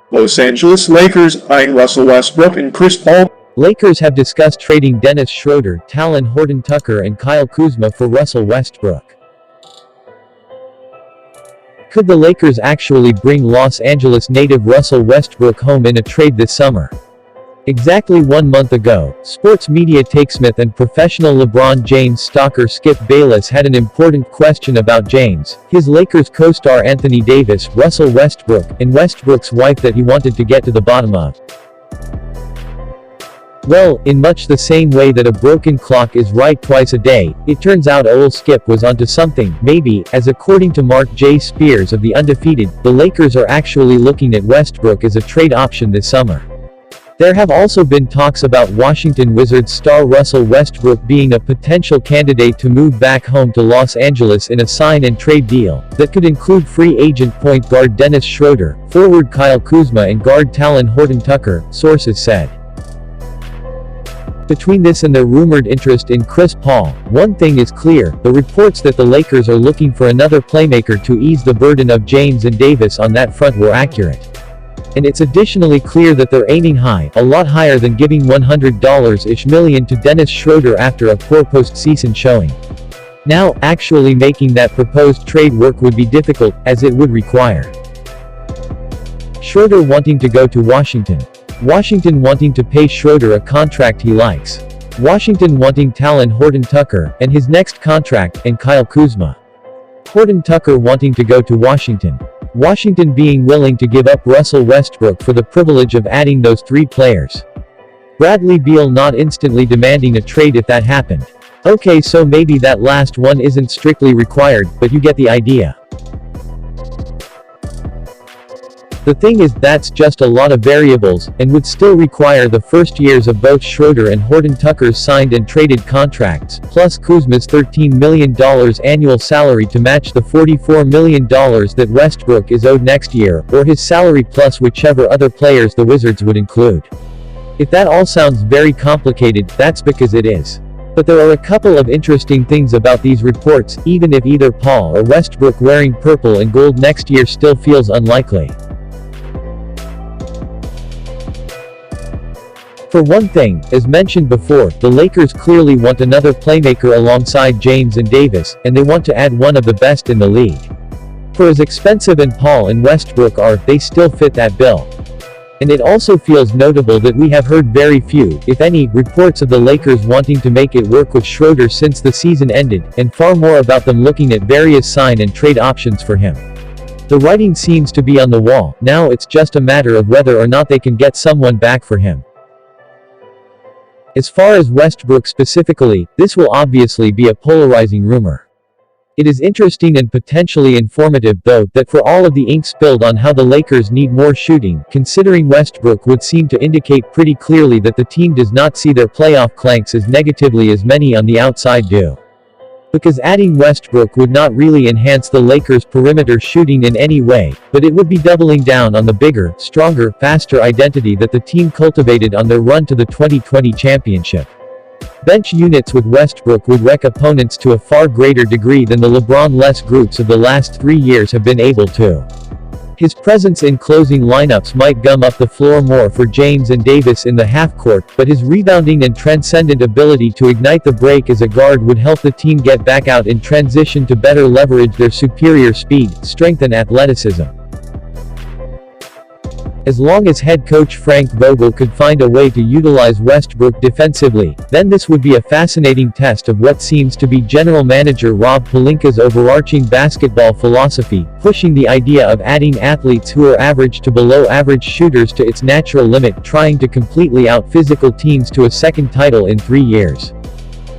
Los Angeles Lakers eyeing Russell Westbrook and Chris Paul. Lakers have discussed trading Dennis Schroeder, Talen Horton-Tucker and Kyle Kuzma for Russell Westbrook. Could the Lakers actually bring Los Angeles native Russell Westbrook home in a trade this summer? Exactly 1 month ago, sports media takesmith and professional LeBron James stalker Skip Bayless had an important question about James, his Lakers co-star Anthony Davis, Russell Westbrook, and Westbrook's wife that he wanted to get to the bottom of. Well, in much the same way that a broken clock is right twice a day, it turns out old Skip was onto something, maybe, as according to Mark J. Spears of The Undefeated, the Lakers are actually looking at Westbrook as a trade option this summer. There have also been talks about Washington Wizards star Russell Westbrook being a potential candidate to move back home to Los Angeles in a sign-and-trade deal that could include free agent point guard Dennis Schroeder, forward Kyle Kuzma and guard Talen Horton-Tucker, sources said. Between this and their rumored interest in Chris Paul, one thing is clear, the reports that the Lakers are looking for another playmaker to ease the burden of James and Davis on that front were accurate. And it's additionally clear that they're aiming high, a lot higher than giving $100-ish million to Dennis Schroeder after a poor postseason showing. Now, actually making that proposed trade work would be difficult, as it would require Schroeder wanting to go to Washington, Washington wanting to pay Schroeder a contract he likes, Washington wanting Talen Horton-Tucker, and his next contract, and Kyle Kuzma. Horton-Tucker wanting to go to Washington, Washington being willing to give up Russell Westbrook for the privilege of adding those three players. Bradley Beal not instantly demanding a trade if that happened. Okay, so maybe that last one isn't strictly required, but you get the idea. The thing is, that's just a lot of variables, and would still require the first years of both Schroeder and Horton-Tucker's signed and traded contracts, plus Kuzma's $13 million annual salary to match the $44 million that Westbrook is owed next year, or his salary plus whichever other players the Wizards would include. If that all sounds very complicated, that's because it is. But there are a couple of interesting things about these reports, even if either Paul or Westbrook wearing purple and gold next year still feels unlikely. For one thing, as mentioned before, the Lakers clearly want another playmaker alongside James and Davis, and they want to add one of the best in the league. For as expensive as Paul and Westbrook are, they still fit that bill. And it also feels notable that we have heard very few, if any, reports of the Lakers wanting to make it work with Schroeder since the season ended, and far more about them looking at various sign and trade options for him. The writing seems to be on the wall, now it's just a matter of whether or not they can get someone back for him. As far as Westbrook specifically, this will obviously be a polarizing rumor. It is interesting and potentially informative though, that for all of the ink spilled on how the Lakers need more shooting, considering Westbrook would seem to indicate pretty clearly that the team does not see their playoff clanks as negatively as many on the outside do. Because adding Westbrook would not really enhance the Lakers' perimeter shooting in any way, but it would be doubling down on the bigger, stronger, faster identity that the team cultivated on their run to the 2020 championship. Bench units with Westbrook would wreck opponents to a far greater degree than the LeBron-less groups of the last 3 years have been able to. His presence in closing lineups might gum up the floor more for James and Davis in the half-court, but his rebounding and transcendent ability to ignite the break as a guard would help the team get back out in transition to better leverage their superior speed, strength and athleticism. As long as head coach Frank Vogel could find a way to utilize Westbrook defensively, then this would be a fascinating test of what seems to be general manager Rob Pelinka's overarching basketball philosophy, pushing the idea of adding athletes who are average to below average shooters to its natural limit, trying to completely out-physical teams to a second title in 3 years.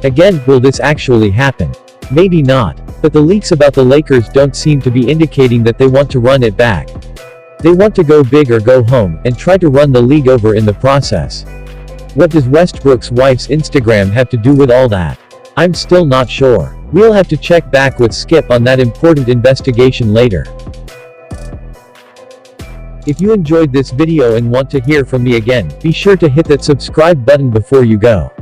Again, will this actually happen? Maybe not. But the leaks about the Lakers don't seem to be indicating that they want to run it back. They want to go big or go home, and try to run the league over in the process. What does Westbrook's wife's Instagram have to do with all that? I'm still not sure. We'll have to check back with Skip on that important investigation later. If you enjoyed this video and want to hear from me again, be sure to hit that subscribe button before you go.